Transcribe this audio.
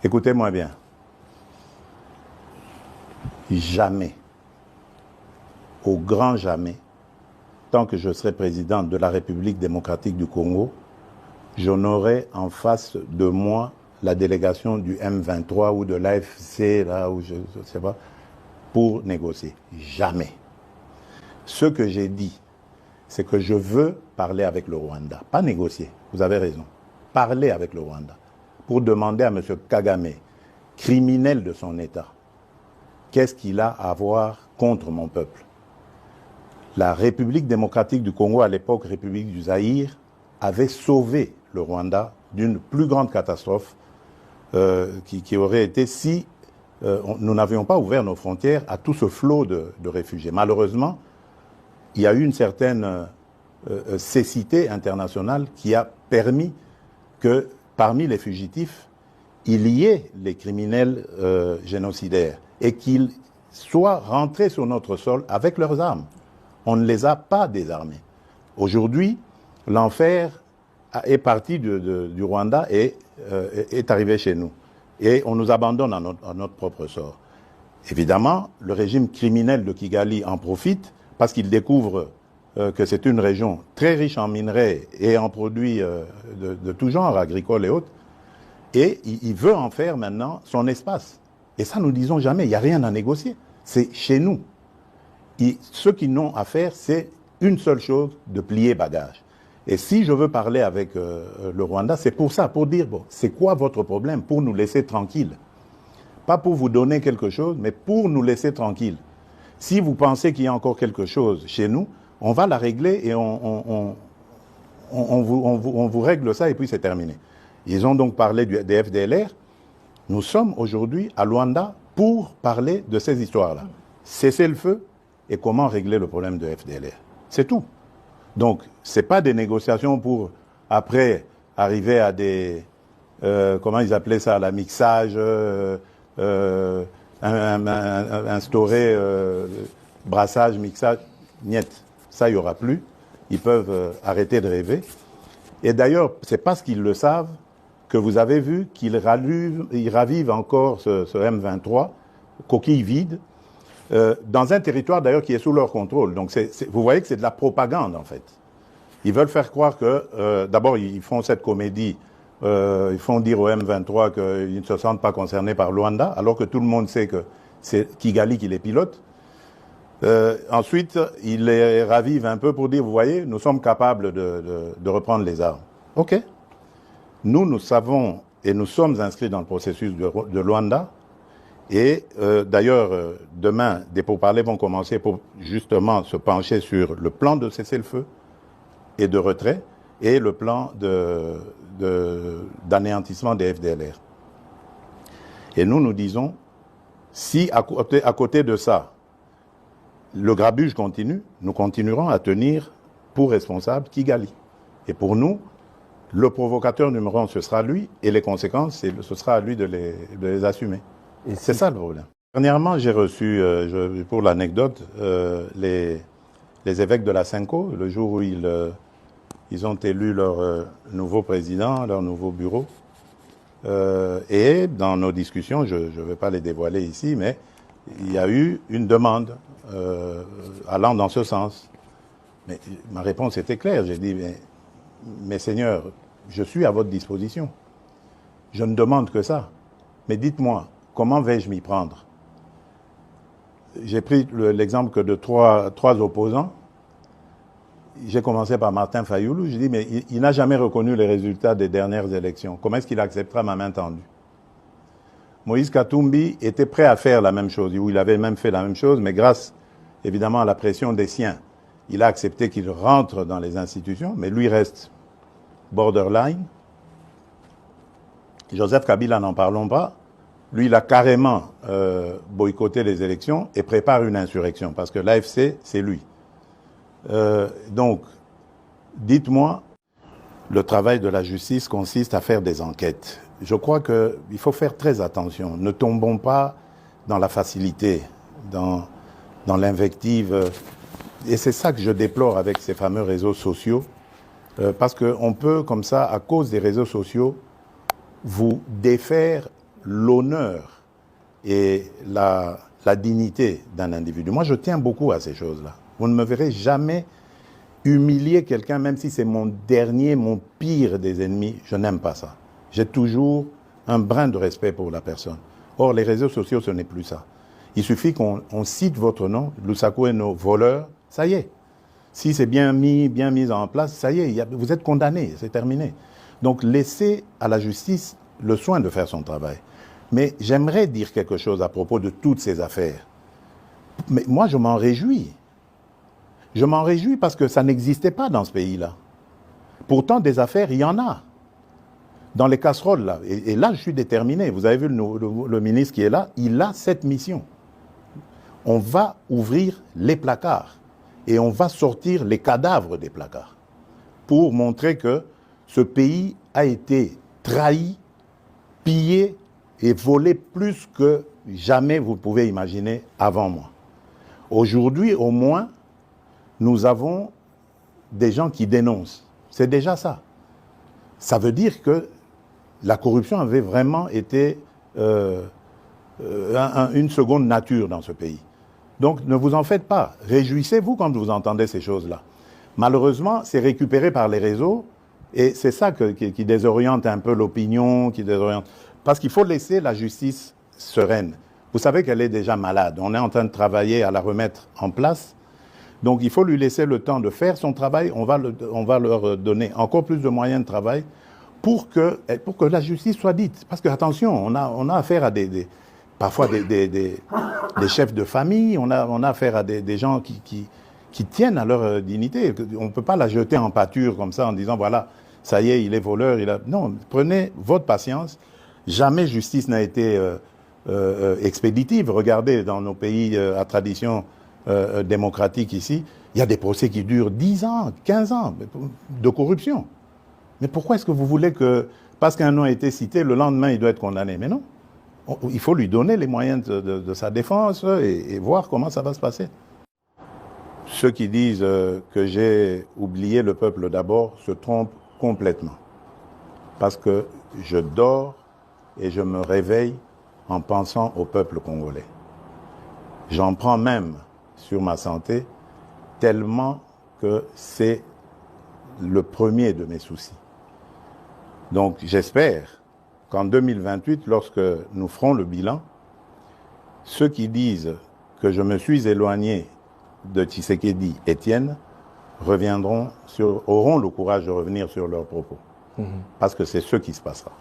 Écoutez-moi bien. Jamais, au grand jamais, tant que je serai président de la République démocratique du Congo, je n'aurai en face de moi la délégation du M23 ou de l'AFC, là où je ne sais pas, pour négocier. Jamais. Ce que j'ai dit, c'est que je veux parler avec le Rwanda. Pas négocier, vous avez raison. Parler avec le Rwanda. Pour demander à M. Kagame, criminel de son État, qu'est-ce qu'il a à voir contre mon peuple? La République démocratique du Congo, à l'époque République du Zaïre, avait sauvé le Rwanda d'une plus grande catastrophe qui aurait été si nous n'avions pas ouvert nos frontières à tout ce flot de réfugiés. Malheureusement, il y a eu une certaine cécité internationale qui a permis que parmi les fugitifs, il y ait les criminels génocidaires et qu'ils soient rentrés sur notre sol avec leurs armes. On ne les a pas désarmés. Aujourd'hui, l'enfer est parti du Rwanda et est arrivé chez nous. Et on nous abandonne à notre propre sort. Évidemment, le régime criminel de Kigali en profite parce qu'il découvre que c'est une région très riche en minerais et en produits de tout genre, agricoles et autres. Et il veut en faire maintenant son espace. Et ça, nous disons jamais, il n'y a rien à négocier. C'est chez nous. Ce qu'ils n'ont à faire, c'est une seule chose, de plier bagage. Et si je veux parler avec le Rwanda, c'est pour ça, pour dire, bon, c'est quoi votre problème? Pour nous laisser tranquilles. Pas pour vous donner quelque chose, mais pour nous laisser tranquilles. Si vous pensez qu'il y a encore quelque chose chez nous, on va la régler et on vous règle ça et puis c'est terminé. Ils ont donc parlé des FDLR. Nous sommes aujourd'hui à Luanda pour parler de ces histoires-là. Cesser le feu et comment régler le problème de FDLR. C'est tout. Donc, ce n'est pas des négociations pour, après, arriver à des... comment ils appelaient ça? La mixage, instaurer brassage, mixage. Niet. Ça, il n'y aura plus. Ils peuvent arrêter de rêver. Et d'ailleurs, c'est parce qu'ils le savent que vous avez vu qu'ils ravivent encore ce M23, coquille vide, dans un territoire d'ailleurs qui est sous leur contrôle. Donc vous voyez que c'est de la propagande en fait. Ils veulent faire croire que, d'abord ils font cette comédie, ils font dire au M23 qu'ils ne se sentent pas concernés par Luanda, alors que tout le monde sait que c'est Kigali qui les pilote. Ensuite, ils les ravivent un peu pour dire, vous voyez, nous sommes capables de reprendre les armes. OK. Nous savons et nous sommes inscrits dans le processus de Luanda. Et d'ailleurs, demain, des pourparlers vont commencer pour justement se pencher sur le plan de cessez-le-feu et de retrait et le plan d'anéantissement des FDLR. Et nous disons, si à côté de ça, le grabuge continue, nous continuerons à tenir pour responsable Kigali. Et pour nous, le provocateur numéro 1, ce sera lui, et les conséquences, ce sera à lui de les assumer. Et c'est ça le problème. Dernièrement, j'ai reçu, pour l'anecdote, les évêques de la Cinco, le jour où ils ont élu leur nouveau président, leur nouveau bureau. Et dans nos discussions, je ne vais pas les dévoiler ici, mais il y a eu une demande allant dans ce sens. Mais ma réponse était claire. J'ai dit, mais Seigneur, je suis à votre disposition. Je ne demande que ça. Mais dites-moi, comment vais-je m'y prendre? J'ai pris l'exemple que de trois opposants. J'ai commencé par Martin Fayoulou. J'ai dit, mais il n'a jamais reconnu les résultats des dernières élections. Comment est-ce qu'il acceptera ma main tendue? Moïse Katumbi était prêt à faire la même chose, ou il avait même fait la même chose, mais grâce, évidemment, à la pression des siens, il a accepté qu'il rentre dans les institutions, mais lui reste borderline. Joseph Kabila, n'en parlons pas. Lui, il a carrément boycotté les élections et prépare une insurrection, parce que l'AFC, c'est lui. Donc, dites-moi, le travail de la justice consiste à faire des enquêtes. Je crois qu'il faut faire très attention. Ne tombons pas dans la facilité, dans l'invective. Et c'est ça que je déplore avec ces fameux réseaux sociaux. Parce qu'on peut, comme ça, à cause des réseaux sociaux, vous défaire l'honneur et la dignité d'un individu. Moi, je tiens beaucoup à ces choses-là. Vous ne me verrez jamais humilier quelqu'un, même si c'est mon pire des ennemis. Je n'aime pas ça. J'ai toujours un brin de respect pour la personne. Or, les réseaux sociaux, ce n'est plus ça. Il suffit qu'on cite votre nom, Lusaku et nos voleurs, ça y est. Si c'est bien mis en place, ça y est, vous êtes condamné, c'est terminé. Donc, laissez à la justice le soin de faire son travail. Mais j'aimerais dire quelque chose à propos de toutes ces affaires. Mais moi, je m'en réjouis. Je m'en réjouis parce que ça n'existait pas dans ce pays-là. Pourtant, des affaires, il y en a. Dans les casseroles, là. Et là, je suis déterminé. Vous avez vu le ministre qui est là, il a cette mission. On va ouvrir les placards et on va sortir les cadavres des placards pour montrer que ce pays a été trahi, pillé et volé plus que jamais vous pouvez imaginer avant moi. Aujourd'hui, au moins, nous avons des gens qui dénoncent. C'est déjà ça. Ça veut dire que la corruption avait vraiment été une seconde nature dans ce pays. Donc ne vous en faites pas. Réjouissez-vous quand vous entendez ces choses-là. Malheureusement, c'est récupéré par les réseaux et c'est ça qui désoriente un peu l'opinion, parce qu'il faut laisser la justice sereine. Vous savez qu'elle est déjà malade. On est en train de travailler à la remettre en place. Donc il faut lui laisser le temps de faire son travail. On va leur donner encore plus de moyens de travail pour que la justice soit dite. Parce que, attention, on a affaire à parfois des chefs de famille, on a affaire à des gens qui tiennent à leur dignité. On ne peut pas la jeter en pâture comme ça en disant, voilà, ça y est, il est voleur. Non, prenez votre patience. Jamais justice n'a été expéditive. Regardez, dans nos pays à tradition démocratique ici, il y a des procès qui durent 10 ans, 15 ans de corruption. Mais pourquoi est-ce que vous voulez que, parce qu'un nom a été cité, le lendemain, il doit être condamné? Mais non. Il faut lui donner les moyens de sa défense et voir comment ça va se passer. Ceux qui disent que j'ai oublié le peuple d'abord se trompent complètement. Parce que je dors et je me réveille en pensant au peuple congolais. J'en prends même sur ma santé tellement que c'est le premier de mes soucis. Donc j'espère qu'en 2028, lorsque nous ferons le bilan, ceux qui disent que je me suis éloigné de Tshisekedi Étienne auront le courage de revenir sur leurs propos. Parce que c'est ce qui se passera.